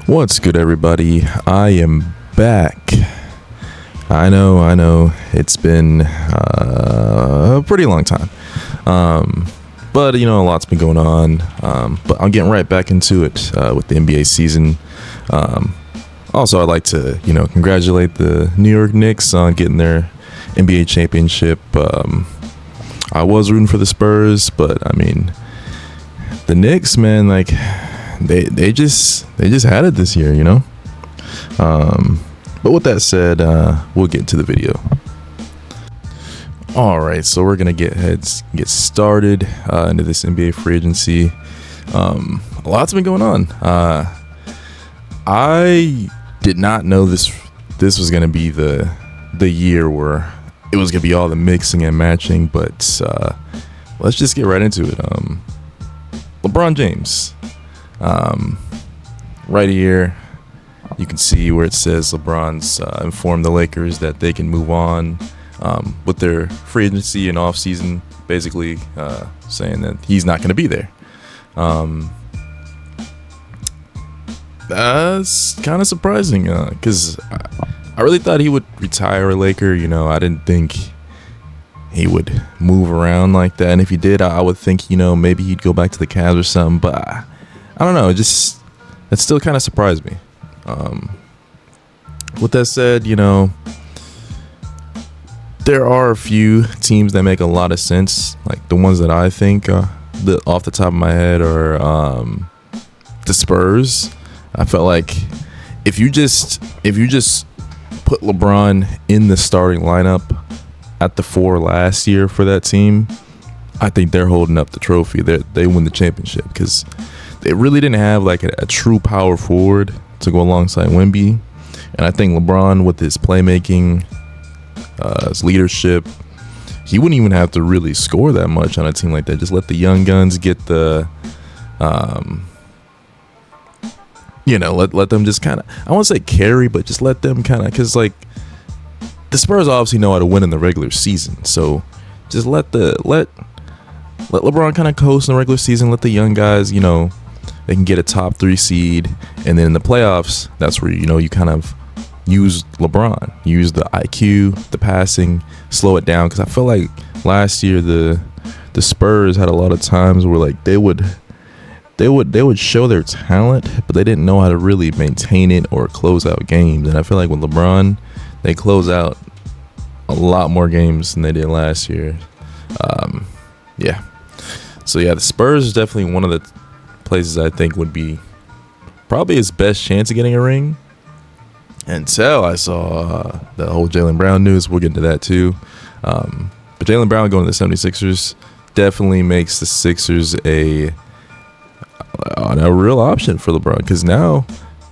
What's good, everybody? I am back. I know. It's been a pretty long time. But, a lot's been going on. But I'm getting right back into it with the NBA season. Also, I'd like to, congratulate the New York Knicks on getting their NBA championship. I was rooting for the Spurs, but, the Knicks, man, they just had it this year, But with that said, we'll get into the video. All right, so we're gonna get started into this NBA free agency. A lot's been going on. I did not know this was gonna be the year where it was gonna be all the mixing and matching, but let's just get right into it. LeBron James. Right here, you can see where it says LeBron's informed the Lakers that they can move on with their free agency and offseason, basically saying that he's not going to be there. That's kind of surprising because I really thought he would retire a Laker. I didn't think he would move around like that, and if he did, I would think maybe he'd go back to the Cavs or something, but I don't know, it still kind of surprised me. With that said, there are a few teams that make a lot of sense, like the ones that I think off the top of my head are the Spurs. I felt like if you just put LeBron in the starting lineup at the 4 last year for that team, I think they're holding up the trophy. They win the championship because they really didn't have like a true power forward to go alongside Wemby. And I think LeBron, with his playmaking, his leadership, he wouldn't even have to really score that much on a team like that. Just let the young guns get the, let them just kind of, I won't say carry, but just let them kind of, because like the Spurs obviously know how to win in the regular season. So just let LeBron kind of coast in the regular season. Let the young guys, they can get a top 3 seed, and then in the playoffs, that's where you kind of use LeBron, use the IQ, the passing, slow it down. Because I feel like last year the Spurs had a lot of times where like they would show their talent, but they didn't know how to really maintain it or close out games. And I feel like with LeBron, they close out a lot more games than they did last year. Yeah. So yeah, the Spurs is definitely one of the places I think would be probably his best chance of getting a ring, until I saw the whole Jaylen Brown news. We'll get into that too. But Jaylen Brown going to the 76ers definitely makes the Sixers a real option for LeBron, because now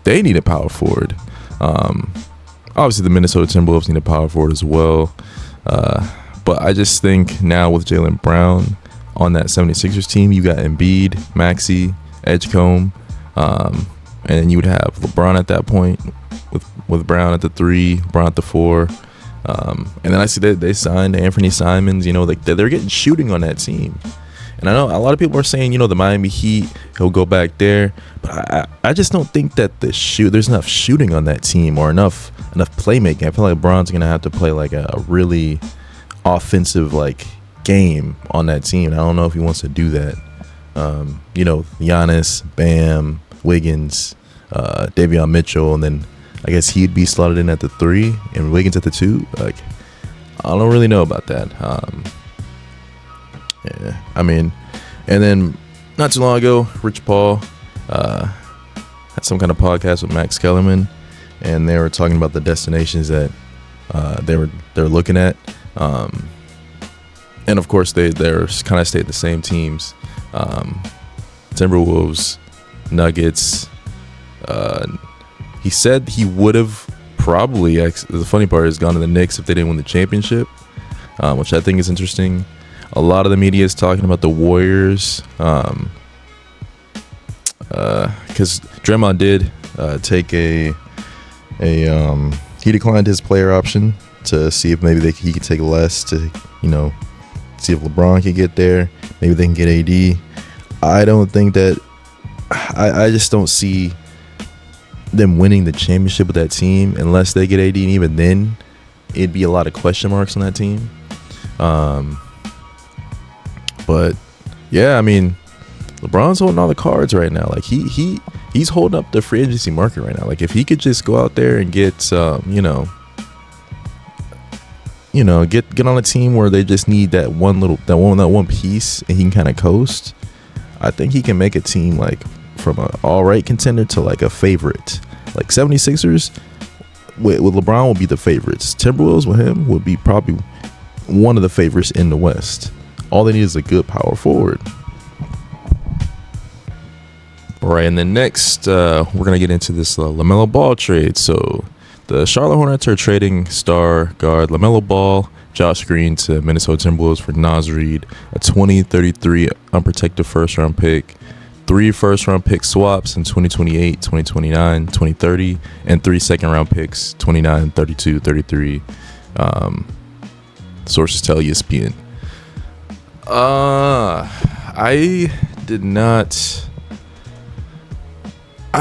they need a power forward. Obviously the Minnesota Timberwolves need a power forward as well. But I just think now with Jaylen Brown on that 76ers team, you got Embiid, Maxey, Edgecombe, and then you would have LeBron at that point with Brown at the 3, Brown at the 4, and then I see that they signed Anthony Simons. They're getting shooting on that team, and I know a lot of people are saying the Miami Heat, he'll go back there, but I just don't think that there's enough shooting on that team or enough playmaking. I feel like LeBron's gonna have to play like a really offensive game on that team. I don't know if he wants to do that. Giannis, Bam, Wiggins, Davion Mitchell, and then I guess he'd be slotted in at the 3 and Wiggins at the 2. I don't really know about that. Yeah, and then not too long ago, Rich Paul had some kind of podcast with Max Kellerman, and they were talking about the destinations that they're looking at. And of course, they're kind of stayed the same teams. Timberwolves, Nuggets. He said he would have probably, the funny part is, gone to the Knicks if they didn't win the championship, which I think is interesting. A lot of the media is talking about the Warriors, because Draymond did take he declined his player option to see if maybe he could take less to see if LeBron can get there. Maybe they can get AD. I don't think that. I just don't see them winning the championship with that team unless they get AD, and even then, it'd be a lot of question marks on that team. But yeah, I mean, LeBron's holding all the cards right now. Like he's holding up the free agency market right now. Like if he could just go out there and get get on a team where they just need that one piece, and he can kind of coast. I think he can make a team like from an all right contender to like a favorite. Like 76ers with LeBron will be the favorites. Timberwolves with him would be probably one of the favorites in the West. All they need is a good power forward. All right, and then next we're going to get into this LaMelo Ball trade. So the Charlotte Hornets are trading star guard LaMelo Ball, Josh Green to Minnesota Timberwolves for Naz Reid, a 2033 unprotected first-round pick, 3 first-round pick swaps in 2028, 2029, 2030, and 3 second-round picks, 29, 32, 33. Sources tell ESPN. I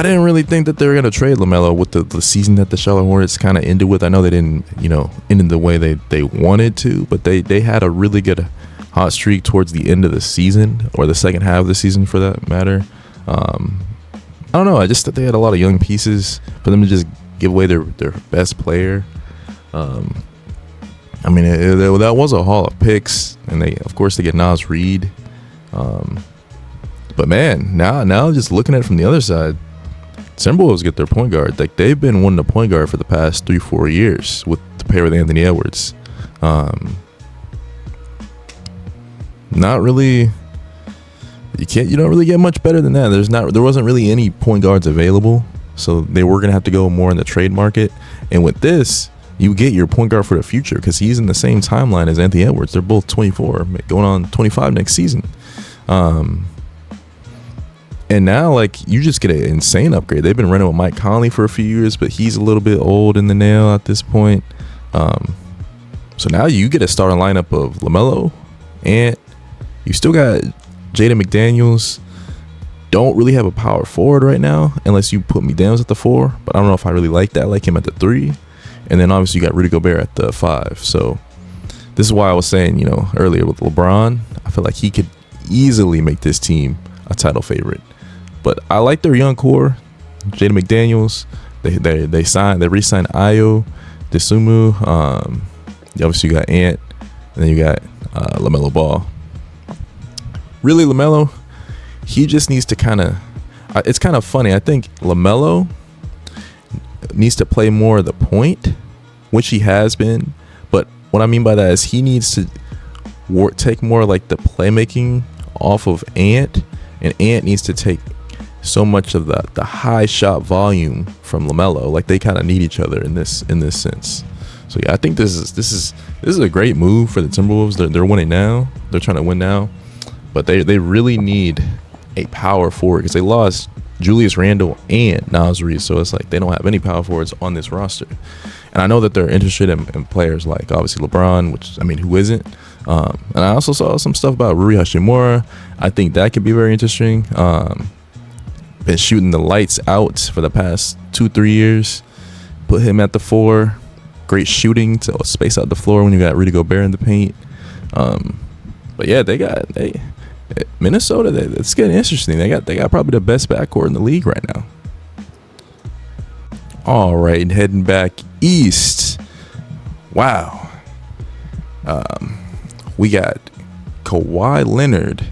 didn't really think that they were going to trade LaMelo with the season that the Charlotte Hornets kind of ended with. I know they didn't, end in the way they wanted to, but they had a really good hot streak towards the end of the season, or the second half of the season for that matter. I don't know. I just thought they had a lot of young pieces for them to just give away their best player. I mean, that was a haul of picks, and they get Naz Reid. But man, now just looking at it from the other side, Timberwolves get their point guard. Like they've been wanting a point guard for the past 3-4 years with the pair with Anthony Edwards. Not really. You don't really get much better than that. There wasn't really any point guards available, so they were gonna have to go more in the trade market. And with this, you get your point guard for the future because he's in the same timeline as Anthony Edwards. They're both 24, going on 25 next season. And now, like, you just get an insane upgrade. They've been running with Mike Conley for a few years, but he's a little bit old in the nail at this point. So now you get a starting lineup of LaMelo, and you still got Jaden McDaniels. Don't really have a power forward right now, unless you put McDaniels at the 4. But I don't know if I really like that. I like him at the 3. And then obviously you got Rudy Gobert at the 5. So this is why I was saying, earlier with LeBron, I feel like he could easily make this team a title favorite. But I like their young core. Jaden McDaniels, they re-signed Ayo Dosunmu. Obviously you got Ant, and then you got LaMelo Ball. Really, LaMelo, he just needs to kind of. It's kind of funny. I think LaMelo needs to play more of the point, which he has been. But what I mean by that is he needs to take more like the playmaking off of Ant, and Ant needs to take so much of the high shot volume from LaMelo. Like they kind of need each other in this sense. So yeah, I think this is a great move for the Timberwolves. They're winning now. They're trying to win now, but they really need a power forward because they lost Julius Randle and Naz Reid. So it's like they don't have any power forwards on this roster. And I know that they're interested in players like obviously LeBron, which I mean, who isn't? And I also saw some stuff about Rui Hachimura. I think that could be very interesting. Been shooting the lights out for the past 2-3 years. Put him at the 4. Great shooting to space out the floor when you got Rudy Gobert in the paint. But yeah, Minnesota. It's getting interesting. They got probably the best backcourt in the league right now. All right, heading back east. Wow. We got Kawhi Leonard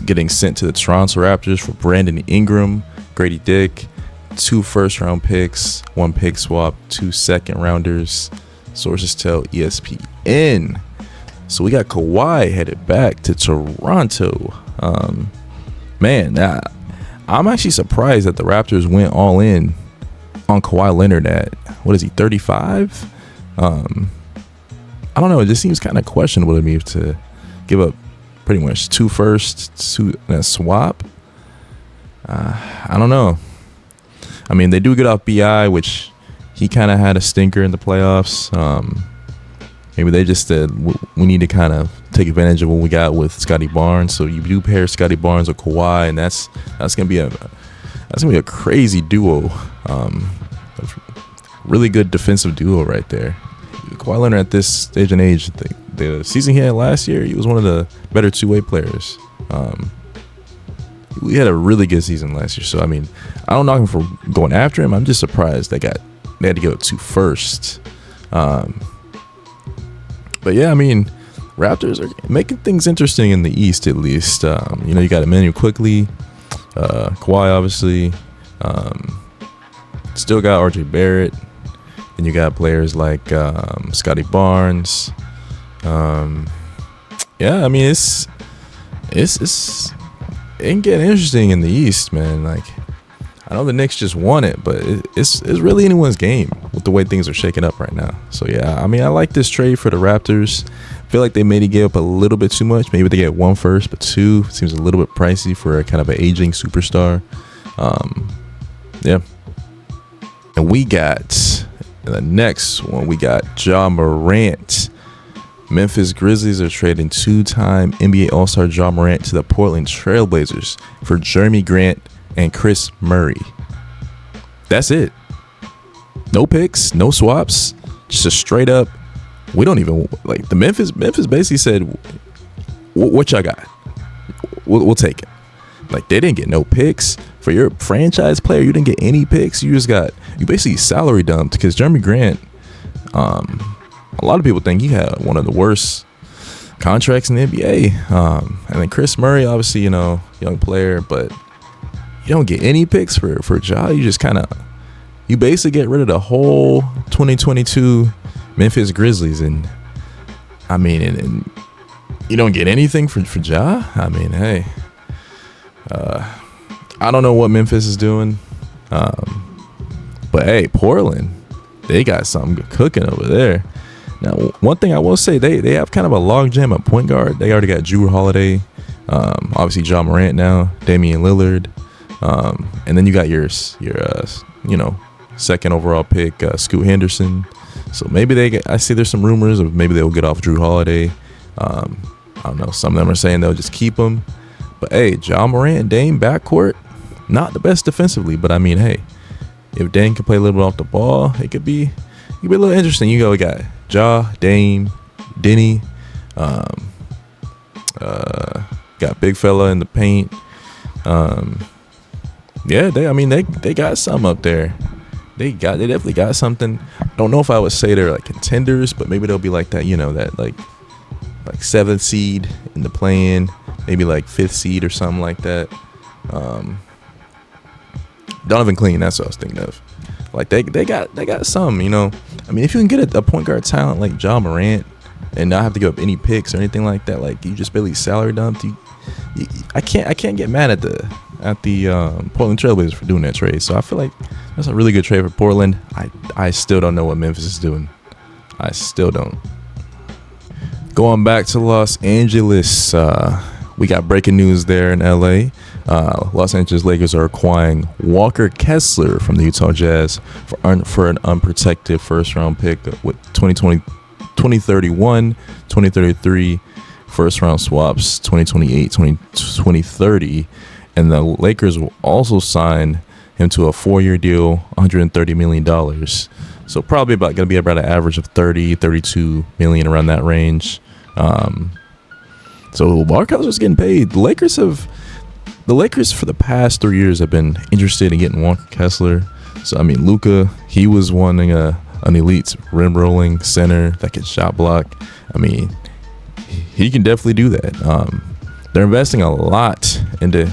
getting sent to the Toronto Raptors for Brandon Ingram, Grady Dick, 2 first-round picks, 1 pick swap, 2 second-rounders. Sources tell ESPN. So we got Kawhi headed back to Toronto. Man, I'm actually surprised that the Raptors went all in on Kawhi Leonard at, what is he, 35? I don't know. It just seems kind of questionable to me to give up pretty much 2 firsts, 2 and a swap. I don't know. I mean, they do get off BI, which he kind of had a stinker in the playoffs. Maybe they just said we need to kind of take advantage of what we got with Scotty Barnes. So you do pair Scotty Barnes with Kawhi, and that's gonna be That's gonna be a crazy duo. Really good defensive duo right there. Kawhi Leonard at this stage and age, the season he had last year, he was one of the better two-way players. We had a really good season last year, so I mean, I don't knock him for going after him. I'm just surprised they had to go 2 first. But yeah, I mean, Raptors are making things interesting in the East, at least. You got Emmanuel quickly, Kawhi obviously, still got RJ Barrett, and you got players like Scotty Barnes. Yeah, I mean, it can get interesting in the East, man. Like, I know the Knicks just won it, but it's really anyone's game with the way things are shaking up right now. So yeah, I mean, I like this trade for the Raptors. I feel like they maybe gave up a little bit too much. Maybe they get 1 first, but 2 seems a little bit pricey for a kind of an aging superstar. Yeah. And we got the next one. We got Ja Morant. Memphis Grizzlies are trading 2-time NBA All-Star Ja Morant to the Portland Trailblazers for Jeremy Grant and Chris Murray. That's it. No picks, no swaps, just a straight up. We don't even like the Memphis basically said, "What y'all got? We'll take it." Like, they didn't get no picks for your franchise player. You didn't get any picks. You basically salary dumped because Jeremy Grant. A lot of people think he had one of the worst contracts in the NBA. And then Chris Murray, obviously, young player, but you don't get any picks for Ja. You just you basically get rid of the whole 2022 Memphis Grizzlies. And I mean, and you don't get anything for Ja. I mean, hey, I don't know what Memphis is doing. But hey, Portland, they got something cooking over there. Now, one thing I will say, they have kind of a logjam at point guard. They already got Jrue Holiday, obviously Ja Morant now, Damian Lillard, and then you got your second overall pick, Scoot Henderson. So maybe I see there's some rumors of maybe they'll get off Jrue Holiday. I don't know. Some of them are saying they'll just keep him. But hey, Ja Morant and Dame backcourt, not the best defensively, but I mean, hey, if Dame can play a little bit off the ball, it could be a little interesting. We got Ja, Dame, Denny, got big fella in the paint. Yeah, they got some up there. They definitely got something. I don't know if I would say they're like contenders, but maybe they'll be like that, that like 7th seed in the play-in, maybe like 5th seed or something like that. Donovan Clean, that's what I was thinking of. Like they got some, I mean, if you can get a point guard talent like Ja Morant and not have to give up any picks or anything like that, like you just barely salary dumped, I can't get mad at the Portland Trailblazers for doing that trade. So I feel like that's a really good trade for Portland. I still don't know what Memphis is doing. I still don't. Going back to Los Angeles, we got breaking news there in LA. Los Angeles Lakers are acquiring Walker Kessler from the Utah Jazz for an unprotected first-round pick with 2031, 2033 first-round swaps, 2028, 2030. And the Lakers will also sign him to a 4-year deal, $130 million. So probably going to be about an average of 32 million around that range. So Walker Kessler's getting paid. The Lakers for the past 3 years have been interested in getting Walker Kessler. So I mean, Luka, he was wanting an elite rim rolling center that could shot block. I mean, he can definitely do that. They're investing a lot into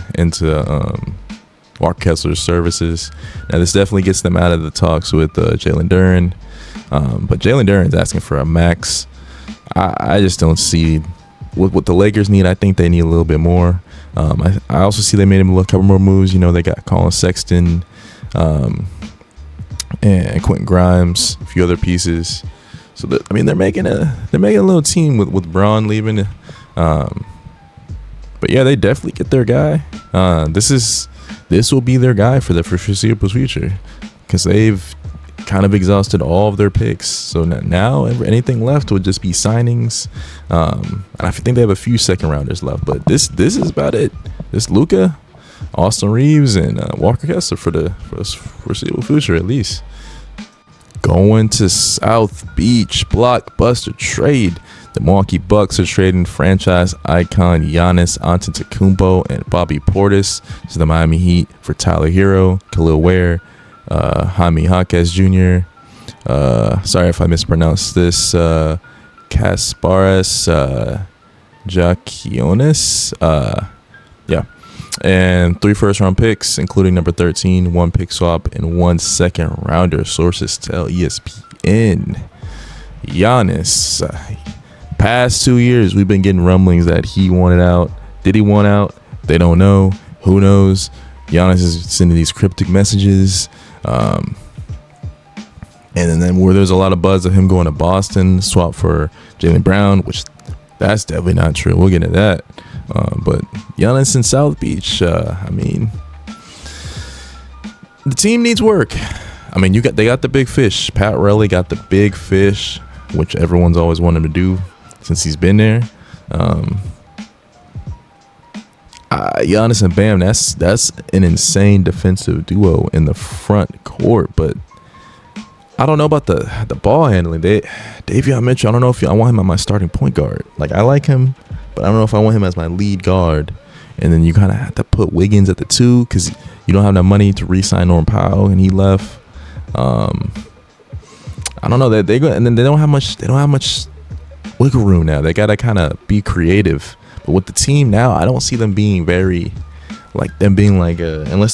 Walker Kessler's services. Now this definitely gets them out of the talks with Jalen Duren. But Jalen Duren's asking for a max. I just don't see what the Lakers need. I think they need a little bit more. I also see they made him a couple more moves. They got Colin Sexton, and Quentin Grimes, a few other pieces. So they're making a little team with Braun leaving. But yeah, they definitely get their guy. This will be their guy for the foreseeable future because they've kind of exhausted all of their picks. So now anything left would just be signings. And I think they have a few second rounders left, but this is about it. This Luka, Austin Reeves and Walker Kessler for the foreseeable future, at least. Going to South Beach, blockbuster trade. The Milwaukee Bucks are trading franchise icon Giannis Antetokounmpo and Bobby Portis to the Miami Heat for Tyler Hero, Khalil Ware, Jaime Jaquez Jr. Sorry if I mispronounced this. Kasparas Jakionis. Yeah. And 3 first-round picks, including number 13, 1 pick swap, and 1 second-rounder. Sources tell ESPN. Giannis. Past 2 years, we've been getting rumblings that he wanted out. Did he want out? They don't know. Who knows? Giannis is sending these cryptic messages. And then where there's a lot of buzz of him going to Boston, swap for Jaylen Brown, which that's definitely not true. We'll get into that. But Giannis in South Beach, I mean, the team needs work. I mean, they got the big fish. Pat Riley got the big fish, which everyone's always wanted to do since he's been there. Giannis and Bam, that's an insane defensive duo in the front court, but I don't know about the ball handling. Davion Mitchell, I don't know if I want him as my starting point guard. Like, I like him, but I don't know if I want him as my lead guard. And then you kind of have to put Wiggins at the 2 because you don't have enough money to re-sign Norm Powell, and he left. I don't know that they go, and then they don't have much wiggle room now. They gotta kind of be creative. But with the team now, I don't see them being unless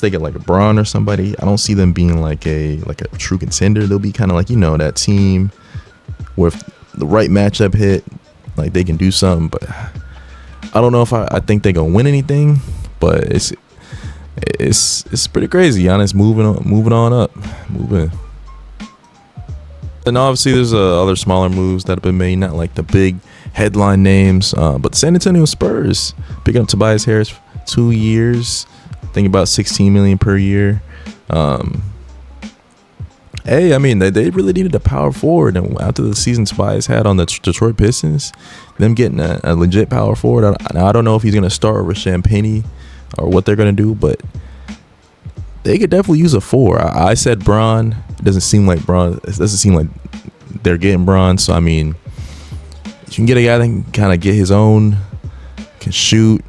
they get like a Braun or somebody. I don't see them being like a true contender. They'll be kind of like, that team where if the right matchup hit, like they can do something. But I don't know if I think they're gonna win anything. But it's pretty crazy. Giannis moving on up. And obviously there's other smaller moves that have been made, not like the big headline names, but the San Antonio Spurs picking up Tobias Harris 2 years, I think about $16 million per year. Hey, I mean, they really needed a power forward, and after the season Tobias had on the Detroit Pistons, them getting a legit power forward, I don't know if he's going to start over Champagnie or what they're going to do, but they could definitely use a 4. I said Braun. It doesn't seem like they're getting Braun. So, I mean, you can get a guy that can kind of get his own, can shoot,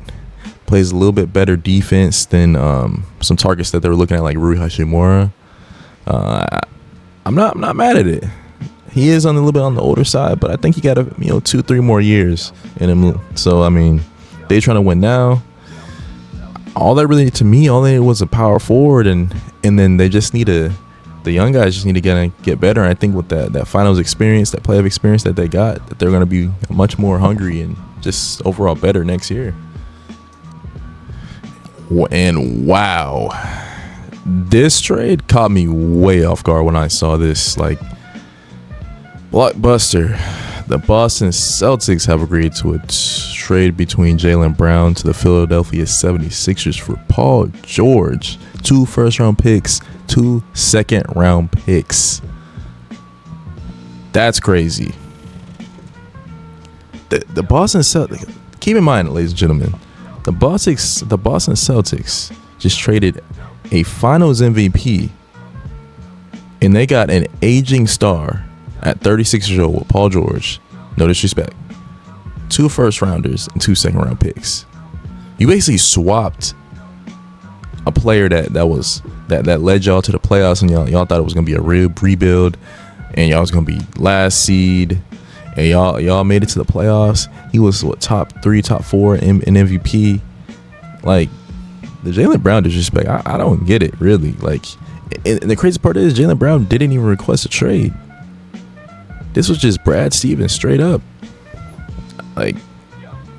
plays a little bit better defense than some targets that they were looking at, like Rui Hachimura. I'm not mad at it. He is a little bit on the older side, but I think he got 2-3 more years in him. So, I mean, they trying to win now. All they needed was a power forward, and then they just need the young guys just need to get better. And I think with that finals experience, that playoff experience that they got, that they're going to be much more hungry and just overall better next year. And wow, this trade caught me way off guard when I saw this. Like, blockbuster. The Boston Celtics have agreed to a trade between Jaylen Brown to the Philadelphia 76ers for Paul George. 2 first-round picks, 2 second-round picks. That's crazy. The Boston Celtics, keep in mind, ladies and gentlemen, the Boston Celtics just traded a Finals MVP, and they got an aging star at 36 years old with Paul George. No disrespect. 2 first-rounders and 2 second-round picks. You basically swapped a player that led y'all to the playoffs, and y'all thought it was gonna be a real rebuild, and y'all was gonna be last seed, and y'all made it to the playoffs. He was top 3, top 4 in MVP. Like, the Jaylen Brown disrespect, I don't get it really. Like, and the crazy part is Jaylen Brown didn't even request a trade. This was just Brad Stevens straight up. Like,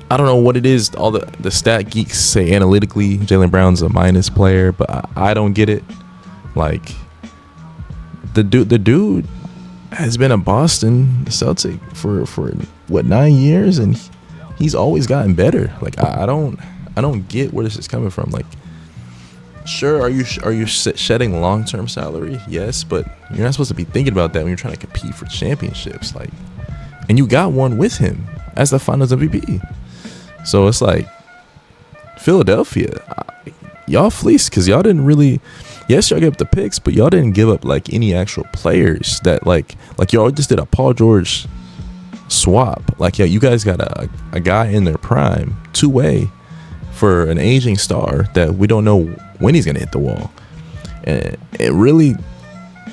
I don't know what it is. All the stat geeks say analytically Jaylen Brown's a minus player, but I don't get it. Like, the dude has been a Boston Celtic for what, 9 years, and he's always gotten better. Like, I don't get where this is coming from. Like, sure, are you shedding long-term salary? Yes, but you're not supposed to be thinking about that when you're trying to compete for championships. Like, and you got one with him as the Finals MVP. So it's like, Philadelphia, y'all fleeced because y'all didn't really. Yes, y'all gave up the picks, but y'all didn't give up like any actual players that like y'all just did a Paul George swap. Like, yeah, you guys got a guy in their prime, two-way, for an aging star that we don't know when he's gonna hit the wall. And it really,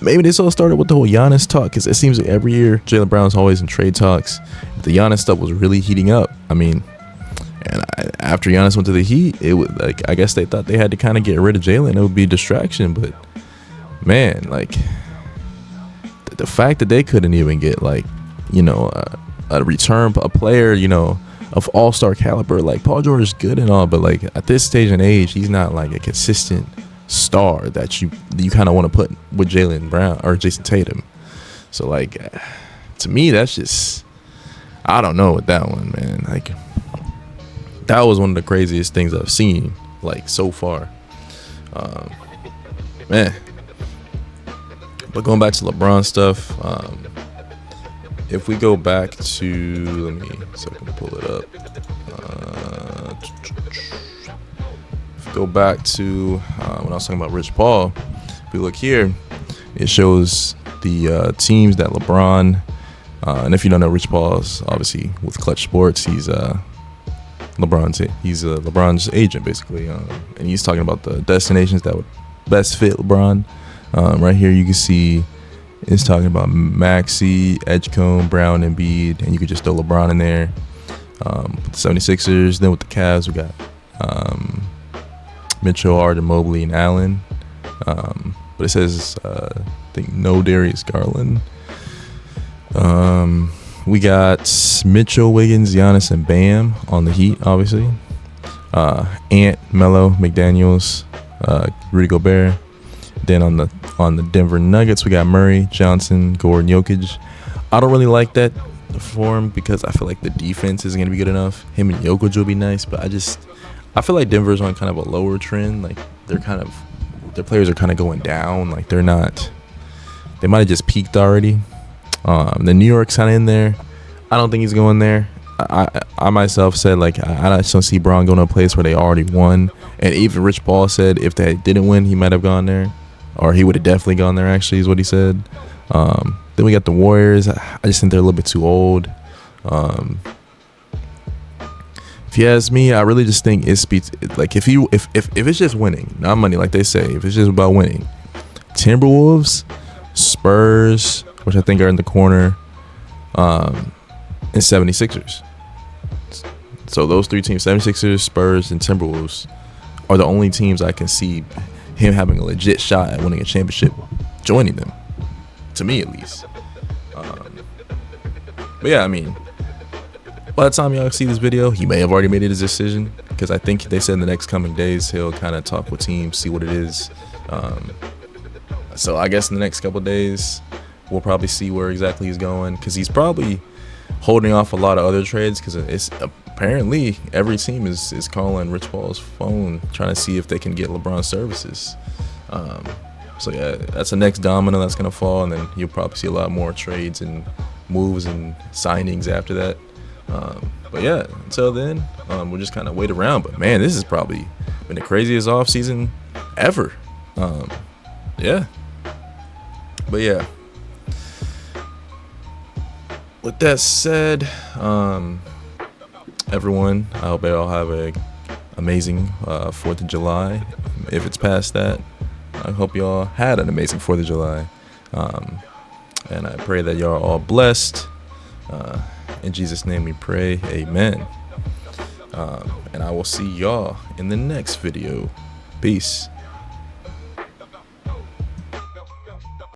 maybe this all started with the whole Giannis talk, because it seems like every year Jaylen Brown's always in trade talks. The Giannis stuff was really heating up. I mean, and after Giannis went to the Heat, it was like, I guess they thought they had to kind of get rid of Jaylen. It would be a distraction, but man, like the fact that they couldn't even get like, you know, a player, you know, of all-star caliber. Like, Paul George is good and all, but like at this stage in age, he's not like a consistent star that you kind of want to put with Jaylen Brown or Jason Tatum. So like, to me, that's just, I don't know with that one, man. Like, that was one of the craziest things I've seen like so far, man. But going back to LeBron stuff, if we go back to, let me so I can pull it up. If we go back to when I was talking about Rich Paul, if we look here, it shows the teams that LeBron, and if you don't know, Rich Paul's obviously with Clutch Sports. He's LeBron's agent basically, and he's talking about the destinations that would best fit LeBron. Right here you can see it's talking about Maxey, Edgecombe, Brown, and Embiid, and you could just throw LeBron in there. With the 76ers, then with the Cavs we got Mitchell, Harden, Mobley, and Allen. But it says I think no Darius Garland. We got Mitchell, Wiggins, Giannis, and Bam on the Heat, obviously. Ant, Melo, McDaniels, Rudy Gobert. Then on the Denver Nuggets, we got Murray, Johnson, Gordon, Jokic. I don't really like that for him because I feel like the defense isn't gonna be good enough. Him and Jokic will be nice, but I feel like Denver's on kind of a lower trend. Like, their players are kind of going down. Like, they might have just peaked already. The New York's kind of in there. I don't think he's going there. I myself said, like, I just don't see Braun going to a place where they already won. And even Rich Paul said if they didn't win, he might have gone there, or he would have definitely gone there, actually, is what he said. Then we got the Warriors. I just think they're a little bit too old. If you ask me, I really just think it's like, if it's just winning, not money, like they say, if it's just about winning, Timberwolves, Spurs, which I think are in the corner, and 76ers. So those three teams, 76ers, Spurs, and Timberwolves, are the only teams I can see him having a legit shot at winning a championship, joining them, to me at least. But yeah, I mean, by the time y'all see this video, he may have already made his decision, because I think they said in the next coming days he'll kind of talk with teams, see what it is. So I guess in the next couple of days we'll probably see where exactly he's going, because he's probably holding off a lot of other trades, because it's apparently every team is calling Rich Paul's phone trying to see if they can get LeBron's services. So yeah, that's the next domino that's gonna fall, and then you'll probably see a lot more trades and moves and signings after that. But yeah, until then, we'll just kind of wait around. But man, this has probably been the craziest offseason ever. Yeah. But yeah, with that said, everyone, I hope you all have a amazing 4th of July. If it's past that, I hope you all had an amazing 4th of July. And I pray that y'all are all blessed. In Jesus' name we pray, amen. And I will see y'all in the next video. Peace.